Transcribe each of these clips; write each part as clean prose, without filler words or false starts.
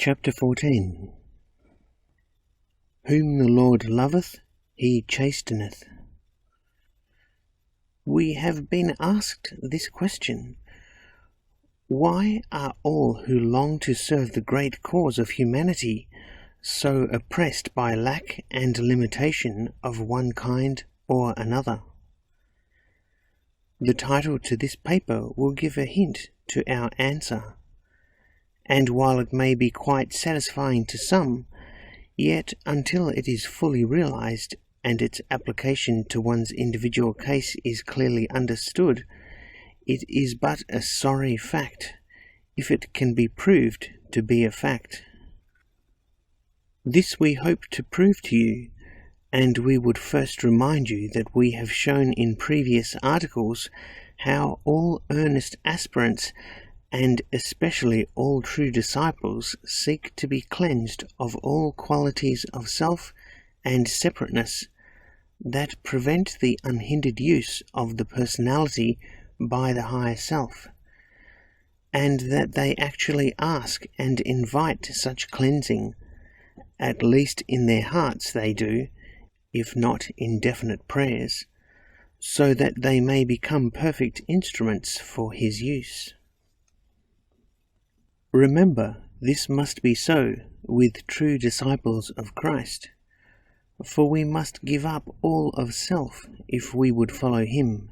Chapter 14. Whom the Lord loveth, he chasteneth. We have been asked this question: why are all who long to serve the great cause of humanity so oppressed by lack and limitation of one kind or another? The title to this paper will give a hint to our answer, and while it may be quite satisfying to some, yet until it is fully realized and its application to one's individual case is clearly understood, it is but a sorry fact, if it can be proved to be a fact. This we hope to prove to you, and we would first remind you that we have shown in previous articles how all earnest aspirants, and especially all true disciples, seek to be cleansed of all qualities of self and separateness that prevent the unhindered use of the personality by the higher self, and that they actually ask and invite such cleansing, at least in their hearts they do, if not in definite prayers, so that they may become perfect instruments for his use. Remember, this must be so with true disciples of Christ, for we must give up all of self if we would follow him,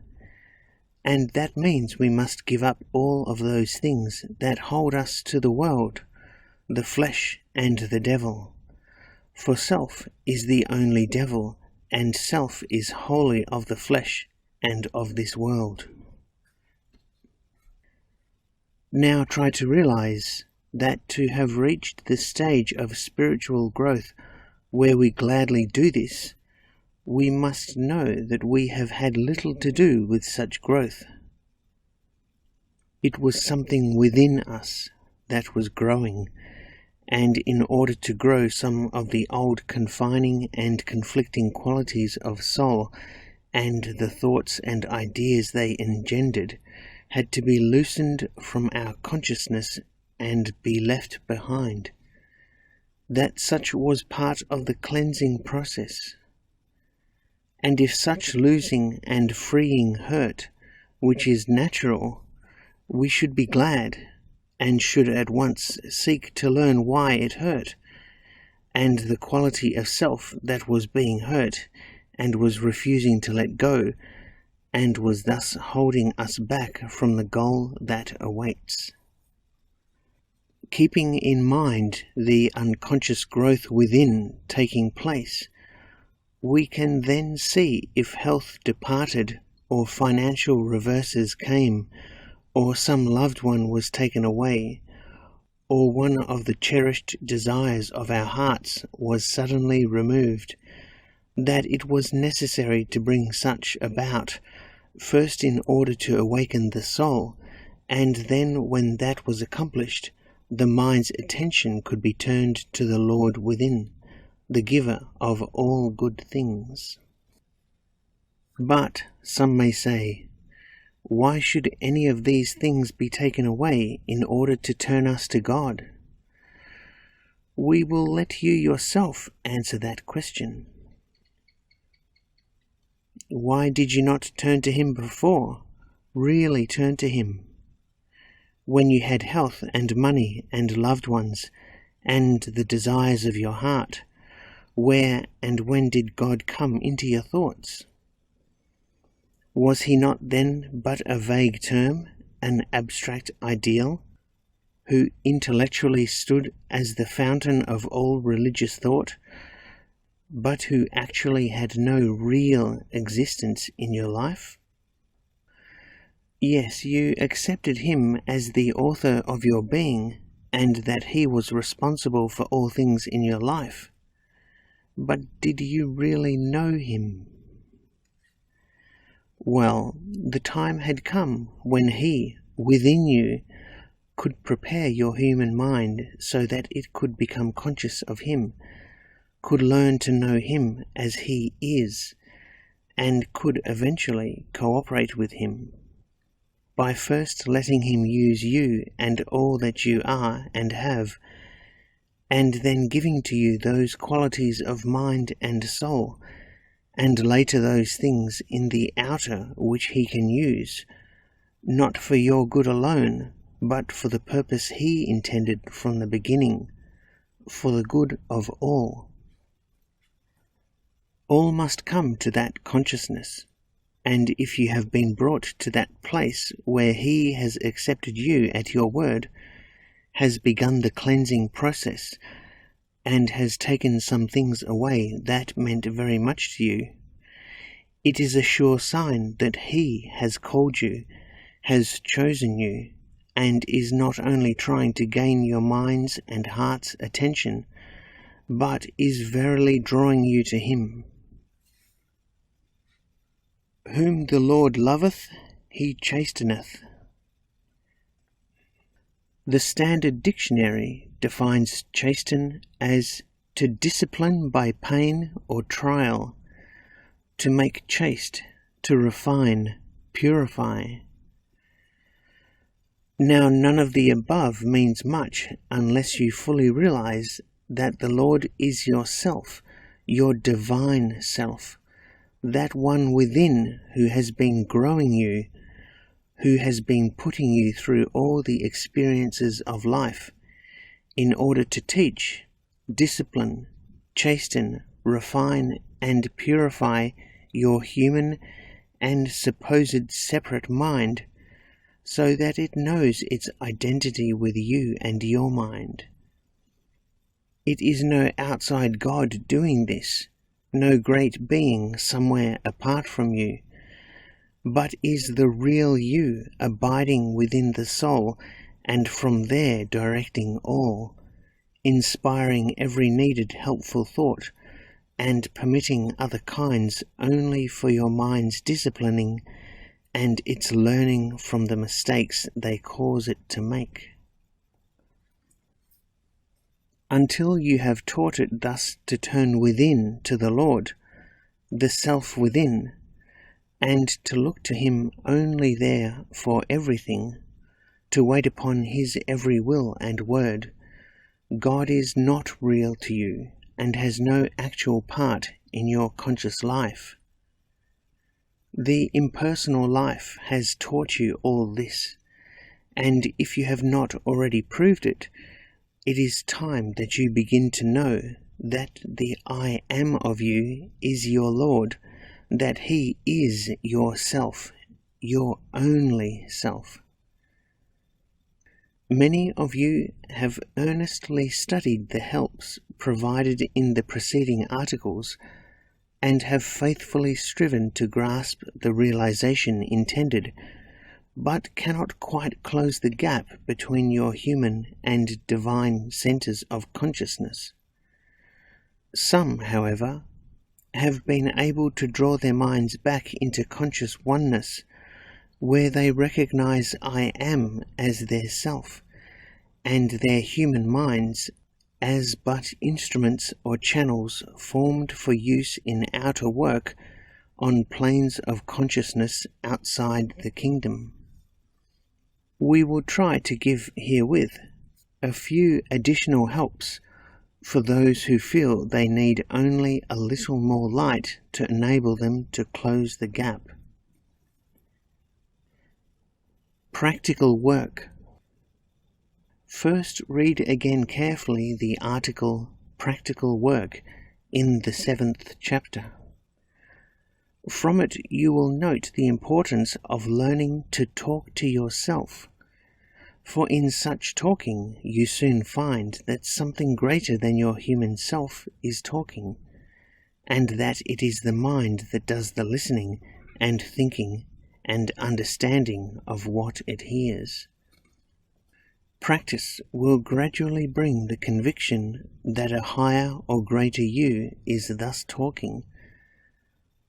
and that means we must give up all of those things that hold us to the world, the flesh and the devil, for self is the only devil, and self is wholly of the flesh and of this world. Now try to realize that to have reached the stage of spiritual growth where we gladly do this, we must know that we have had little to do with such growth. It was something within us that was growing, and in order to grow, some of the old confining and conflicting qualities of soul and the thoughts and ideas they engendered had to be loosened from our consciousness and be left behind. That such was part of the cleansing process. And if such losing and freeing hurt, which is natural, we should be glad, and should at once seek to learn why it hurt, and the quality of self that was being hurt and was refusing to let go, and was thus holding us back from the goal that awaits. Keeping in mind the unconscious growth within taking place, we can then see if health departed, or financial reverses came, or some loved one was taken away, or one of the cherished desires of our hearts was suddenly removed, that it was necessary to bring such about, first in order to awaken the soul, and then when that was accomplished, the mind's attention could be turned to the Lord within, the giver of all good things. But, some may say, why should any of these things be taken away in order to turn us to God? We will let you yourself answer that question. Why did you not turn to him before? Really turn to him? When you had health and money and loved ones and the desires of your heart, where and when did God come into your thoughts? Was he not then but a vague term, an abstract ideal, who intellectually stood as the fountain of all religious thought, but who actually had no real existence in your life? Yes, you accepted him as the author of your being, and that he was responsible for all things in your life. But did you really know him? Well, the time had come when he, within you, could prepare your human mind so that it could become conscious of him, could learn to know him as he is, and could eventually cooperate with him, by first letting him use you and all that you are and have, and then giving to you those qualities of mind and soul, and later those things in the outer which he can use, not for your good alone, but for the purpose he intended from the beginning, for the good of all. All must come to that consciousness, and if you have been brought to that place where he has accepted you at your word, has begun the cleansing process, and has taken some things away that meant very much to you, it is a sure sign that he has called you, has chosen you, and is not only trying to gain your mind's and heart's attention, but is verily drawing you to him. Whom the Lord loveth, he chasteneth. The Standard Dictionary defines chasten as to discipline by pain or trial, to make chaste, to refine, purify. Now, none of the above means much unless you fully realize that the Lord is yourself, your divine self, that one within who has been growing you, who has been putting you through all the experiences of life in order to teach, discipline, chasten, refine, and purify your human and supposed separate mind, so that it knows its identity with you and your mind. It is no outside God doing this, no great being somewhere apart from you, but is the real you abiding within the soul, and from there directing all, inspiring every needed helpful thought, and permitting other kinds only for your mind's disciplining and its learning from the mistakes they cause it to make. Until you have taught it thus to turn within to the Lord, the self within, and to look to him only there for everything, to wait upon his every will and word, God is not real to you and has no actual part in your conscious life. The impersonal life has taught you all this, and if you have not already proved it, it is time that you begin to know that the I am of you is your Lord, that he is your self, your only self. Many of you have earnestly studied the helps provided in the preceding articles, and have faithfully striven to grasp the realization intended, but cannot quite close the gap between your human and divine centers of consciousness. Some, however, have been able to draw their minds back into conscious oneness, where they recognize I am as their self, and their human minds as but instruments or channels formed for use in outer work on planes of consciousness outside the kingdom. We will try to give herewith a few additional helps for those who feel they need only a little more light to enable them to close the gap. Practical work. First, read again carefully the article Practical Work in the 7th chapter. From it you will note the importance of learning to talk to yourself, for in such talking you soon find that something greater than your human self is talking, and that it is the mind that does the listening and thinking and understanding of what it hears. Practice will gradually bring the conviction that a higher or greater you is thus talking,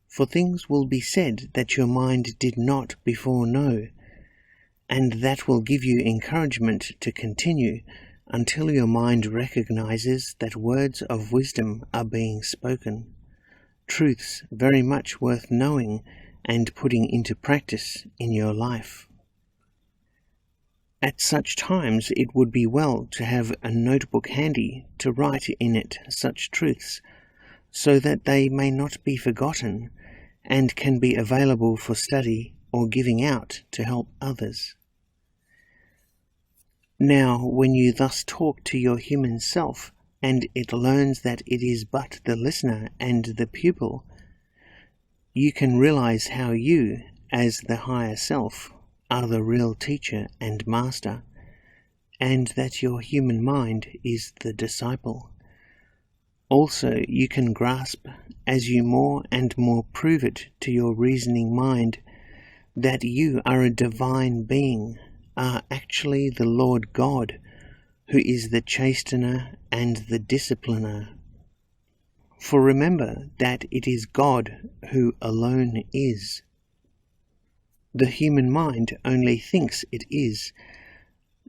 for things will be said that your mind did not before know, and that will give you encouragement to continue until your mind recognizes that words of wisdom are being spoken, truths very much worth knowing and putting into practice in your life. At such times it would be well to have a notebook handy to write in it such truths, so that they may not be forgotten and can be available for study or giving out to help others. Now, when you thus talk to your human self, and it learns that it is but the listener and the pupil, you can realize how you, as the higher self, are the real teacher and master, and that your human mind is the disciple. Also, you can grasp, as you more and more prove it to your reasoning mind, that you are a divine being, are actually the Lord God, who is the chastener and the discipliner. For remember that it is God who alone is. The human mind only thinks it is,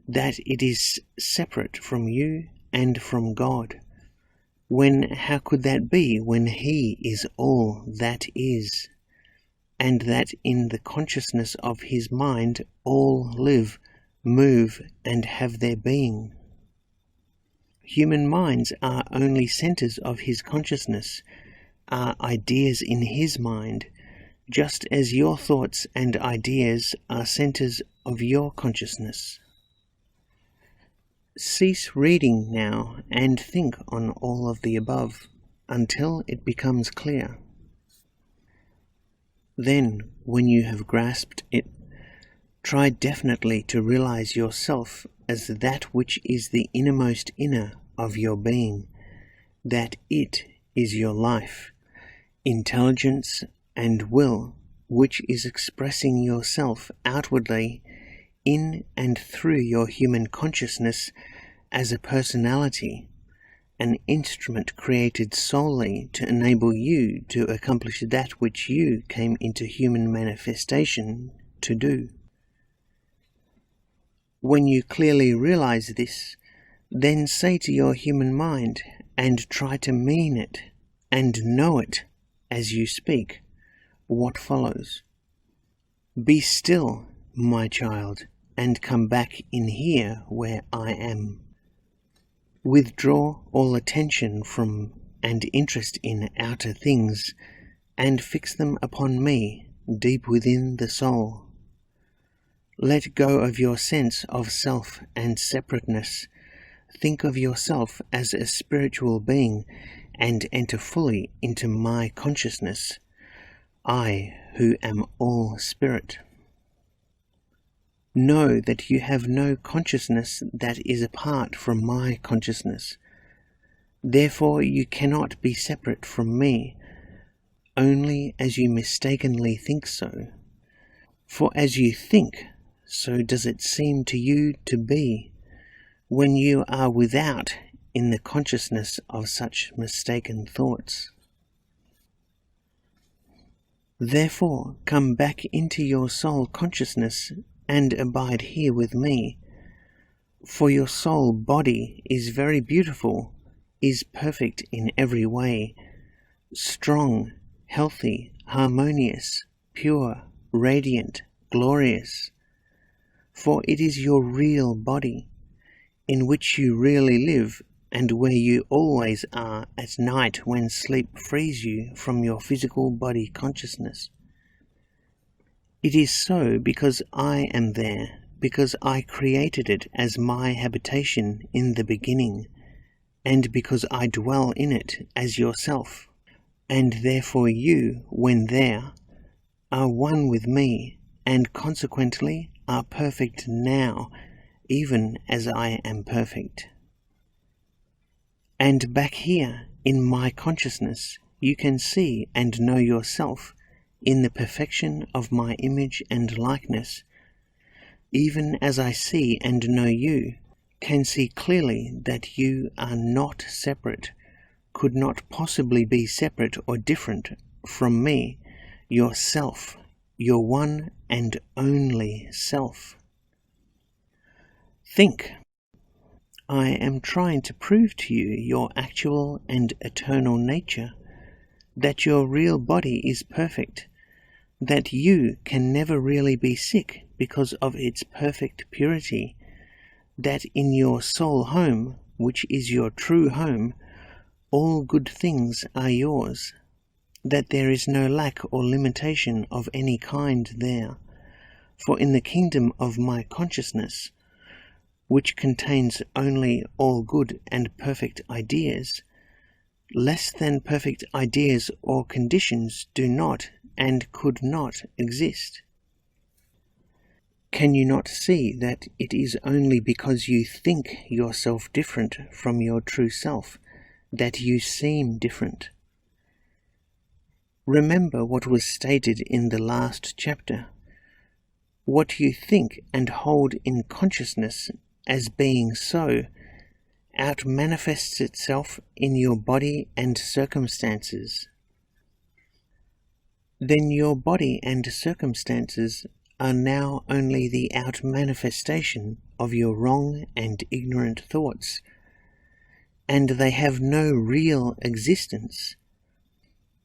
that it is separate from you and from God. When how could that be when He is all that is, and that in the consciousness of His mind all live, move, and have their being? Human minds are only centers of His consciousness, are ideas in His mind, just as your thoughts and ideas are centers of your consciousness. Cease reading now and think on all of the above until it becomes clear. Then, when you have grasped it, try definitely to realize yourself as that which is the innermost inner of your being, that it is your life, intelligence, and will, which is expressing yourself outwardly in and through your human consciousness as a personality, an instrument created solely to enable you to accomplish that which you came into human manifestation to do. When you clearly realize this, then say to your human mind, and try to mean it and know it as you speak, what follows. Be still, my child, and come back in here where I am. Withdraw all attention from and interest in outer things, and fix them upon me, deep within the soul. Let go of your sense of self and separateness. Think of yourself as a spiritual being, and enter fully into my consciousness, I who am all spirit. Know that you have no consciousness that is apart from my consciousness. Therefore you cannot be separate from me, only as you mistakenly think so. For as you think, so does it seem to you to be, when you are without in the consciousness of such mistaken thoughts. Therefore come back into your soul consciousness and abide here with me, for your soul body is very beautiful, is perfect in every way, strong, healthy, harmonious, pure, radiant, glorious. For it is your real body, in which you really live, and where you always are at night when sleep frees you from your physical body consciousness. It is so because I am there, because I created it as my habitation in the beginning, and because I dwell in it as yourself, and therefore you, when there, are one with me, and consequently are perfect now, even as I am perfect. And back here, in my consciousness, you can see and know yourself in the perfection of my image and likeness, even as I see and know you, can see clearly that you are not separate, could not possibly be separate or different from me, yourself, your one and only self. Think. I am trying to prove to you your actual and eternal nature, that your real body is perfect, that you can never really be sick because of its perfect purity, that in your soul home, which is your true home, all good things are yours, that there is no lack or limitation of any kind there. For in the kingdom of my consciousness, which contains only all good and perfect ideas, less than perfect ideas or conditions do not and could not exist. Can you not see that it is only because you think yourself different from your true self that you seem different? Remember what was stated in the last chapter. What you think and hold in consciousness as being so out-manifests itself in your body and circumstances. Then your body and circumstances are now only the out-manifestation of your wrong and ignorant thoughts, and they have no real existence.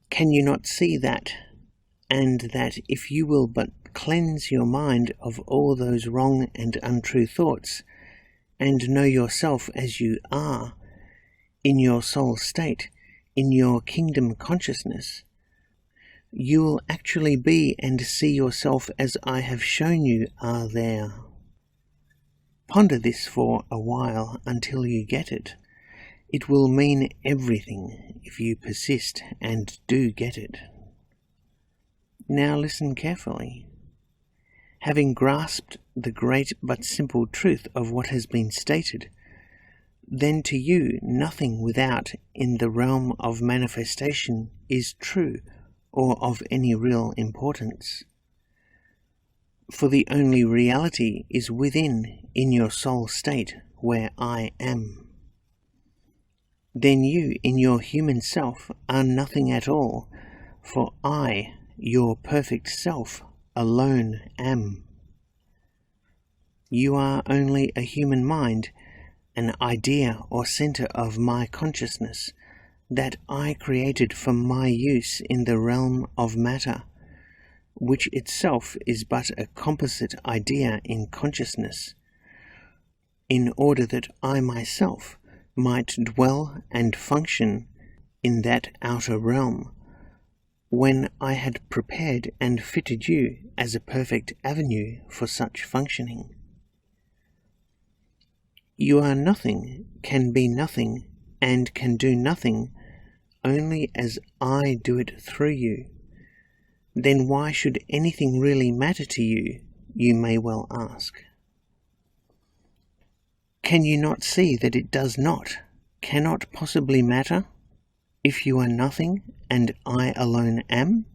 Can you not see that, and that if you will but cleanse your mind of all those wrong and untrue thoughts, and know yourself as you are, in your soul state, in your kingdom consciousness, you will actually be and see yourself as I have shown you are there. Ponder this for a while until you get it. It will mean everything if you persist and do get it. Now listen carefully. Having grasped the great but simple truth of what has been stated, then to you nothing without in the realm of manifestation is true or of any real importance. For the only reality is within, in your soul state, where I am. Then you, in your human self, are nothing at all, for I, your perfect self, alone am. You are only a human mind, an idea or center of my consciousness, that I created for my use in the realm of matter, which itself is but a composite idea in consciousness, in order that I myself might dwell and function in that outer realm, when I had prepared and fitted you as a perfect avenue for such functioning. You are nothing, can be nothing, and can do nothing only as I do it through you. Then why should anything really matter to you, you may well ask. Can you not see that it does not, cannot possibly matter, if you are nothing and I alone am?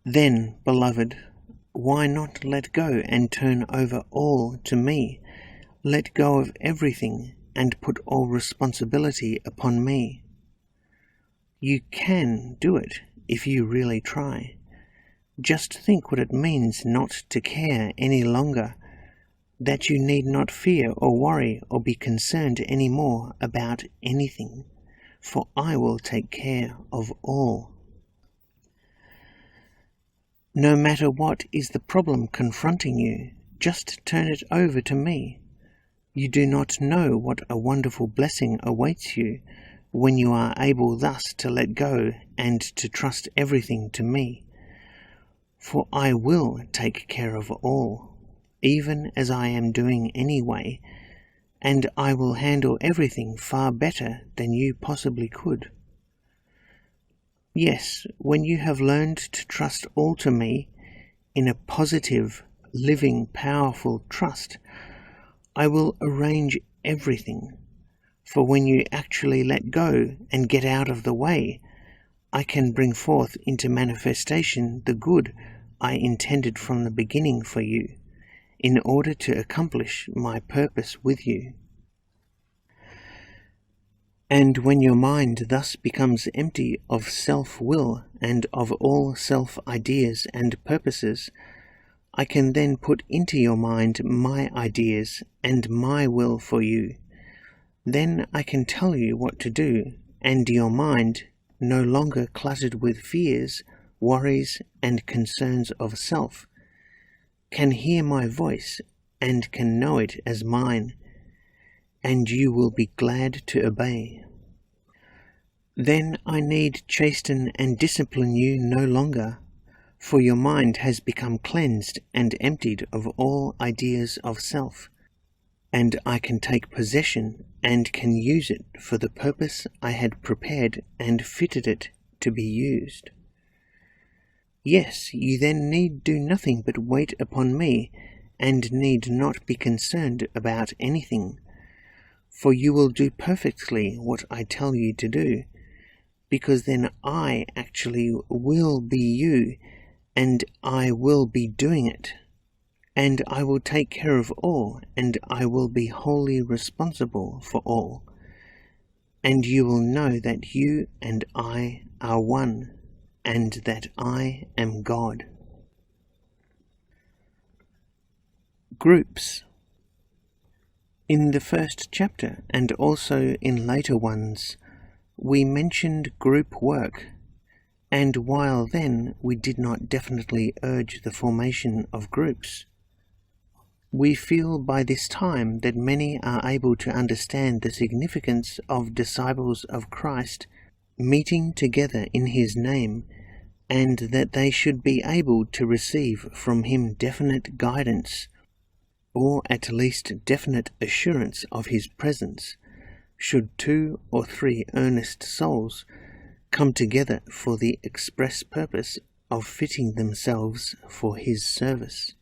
Then, beloved, why not let go and turn over all to me, let go of everything and put all responsibility upon me? You can do it if you really try. Just think what it means not to care any longer, that you need not fear or worry or be concerned any more about anything, for I will take care of all. No matter what is the problem confronting you, just turn it over to me. You do not know what a wonderful blessing awaits you when you are able thus to let go and to trust everything to me. For I will take care of all, even as I am doing anyway, and I will handle everything far better than you possibly could. Yes, when you have learned to trust all to me in a positive, living, powerful trust, I will arrange everything. For when you actually let go and get out of the way, I can bring forth into manifestation the good I intended from the beginning for you, in order to accomplish my purpose with you. And when your mind thus becomes empty of self-will and of all self-ideas and purposes, I can then put into your mind my ideas and my will for you. Then I can tell you what to do, and your mind, no longer cluttered with fears, worries, and concerns of self, can hear my voice and can know it as mine, and you will be glad to obey. Then I need chasten and discipline you no longer, for your mind has become cleansed and emptied of all ideas of self, and I can take possession and can use it for the purpose I had prepared and fitted it to be used. Yes, you then need do nothing but wait upon me, and need not be concerned about anything, for you will do perfectly what I tell you to do, because then I actually will be you, and I will be doing it, and I will take care of all, and I will be wholly responsible for all, and you will know that you and I are one, and that I am God. Groups. In the first chapter, and also in later ones, we mentioned group work, and while then we did not definitely urge the formation of groups, we feel by this time that many are able to understand the significance of disciples of Christ meeting together in his name, and that they should be able to receive from him definite guidance, or at least definite assurance of his presence, should 2 or 3 earnest souls come together for the express purpose of fitting themselves for his service.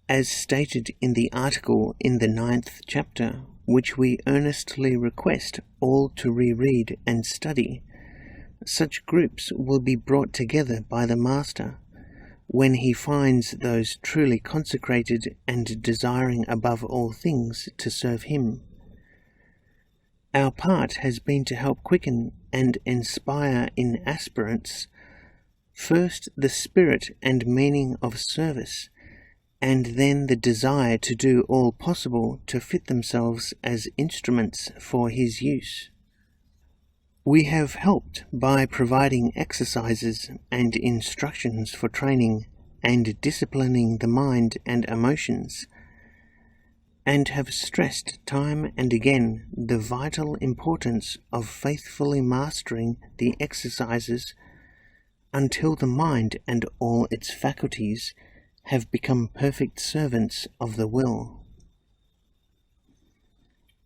As stated in the article in the 9th chapter, which we earnestly request all to reread and study, such groups will be brought together by the Master when he finds those truly consecrated and desiring above all things to serve him. Our part has been to help quicken and inspire in aspirants first the spirit and meaning of service, and then the desire to do all possible to fit themselves as instruments for his use. We have helped by providing exercises and instructions for training and disciplining the mind and emotions, and have stressed time and again the vital importance of faithfully mastering the exercises until the mind and all its faculties have become perfect servants of the will.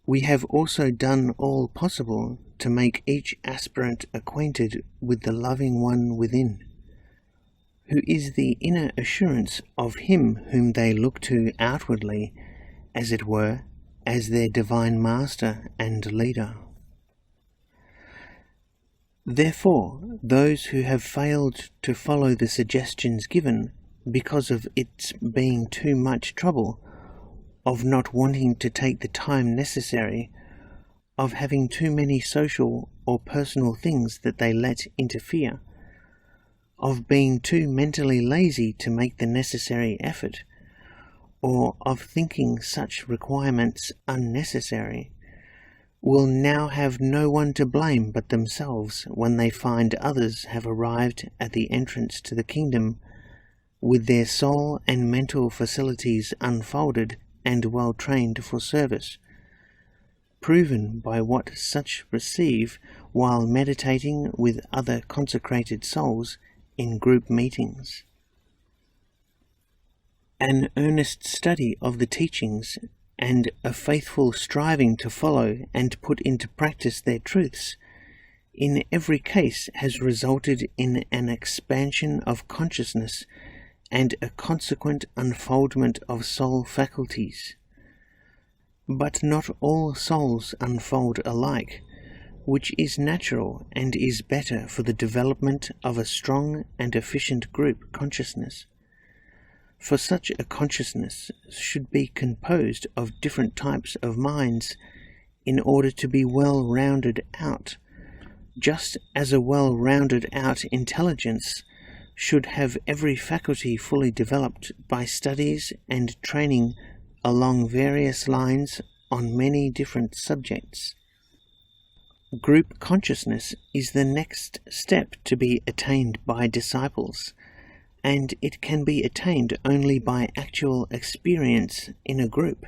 We have also done all possible to make each aspirant acquainted with the loving one within, who is the inner assurance of him whom they look to outwardly, as it were, as their divine master and leader. Therefore, those who have failed to follow the suggestions given because of its being too much trouble, of not wanting to take the time necessary, of having too many social or personal things that they let interfere, of being too mentally lazy to make the necessary effort, or of thinking such requirements unnecessary, will now have no one to blame but themselves when they find others have arrived at the entrance to the kingdom with their soul and mental facilities unfolded and well trained for service, proven by what such receive while meditating with other consecrated souls in group meetings. An earnest study of the teachings and a faithful striving to follow and put into practice their truths in every case has resulted in an expansion of consciousness and a consequent unfoldment of soul faculties. But not all souls unfold alike, which is natural and is better for the development of a strong and efficient group consciousness. For such a consciousness should be composed of different types of minds in order to be well rounded out, just as a well rounded out intelligence should have every faculty fully developed by studies and training along various lines on many different subjects. Group consciousness is the next step to be attained by disciples, and it can be attained only by actual experience in a group,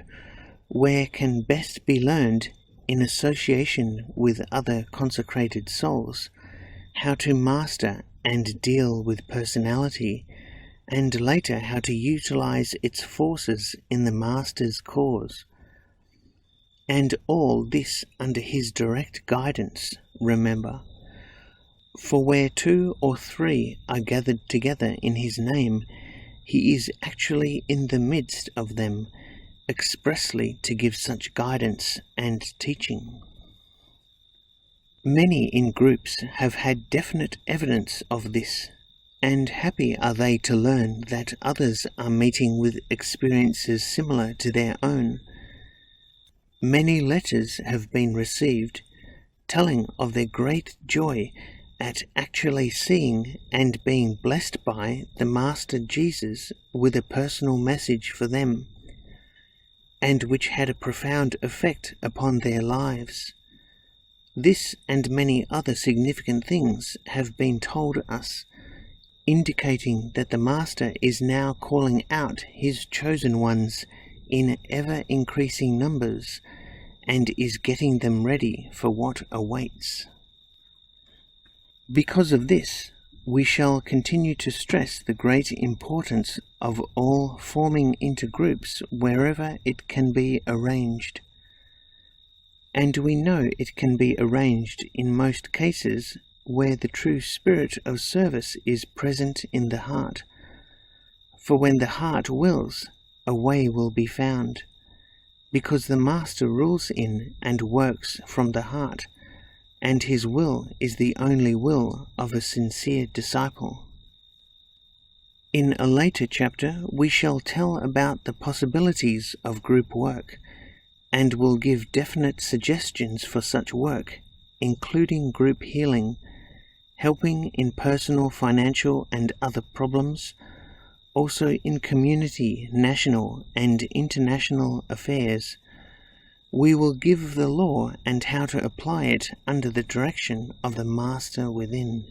where can best be learned in association with other consecrated souls how to master and deal with personality, and later how to utilize its forces in the Master's cause. And all this under his direct guidance, remember. For where 2 or 3 are gathered together in his name, he is actually in the midst of them, expressly to give such guidance and teaching. Many in groups have had definite evidence of this, and happy are they to learn that others are meeting with experiences similar to their own. Many letters have been received telling of their great joy at actually seeing and being blessed by the Master Jesus with a personal message for them, and which had a profound effect upon their lives. This and many other significant things have been told us, indicating that the Master is now calling out his chosen ones in ever-increasing numbers, and is getting them ready for what awaits. Because of this, we shall continue to stress the great importance of all forming into groups wherever it can be arranged. And we know it can be arranged in most cases where the true spirit of service is present in the heart. For when the heart wills, a way will be found, because the Master rules in and works from the heart, and his will is the only will of a sincere disciple. In a later chapter we shall tell about the possibilities of group work, and will give definite suggestions for such work, including group healing, helping in personal, financial and other problems, also in community, national and international affairs. We will give the law and how to apply it under the direction of the Master within.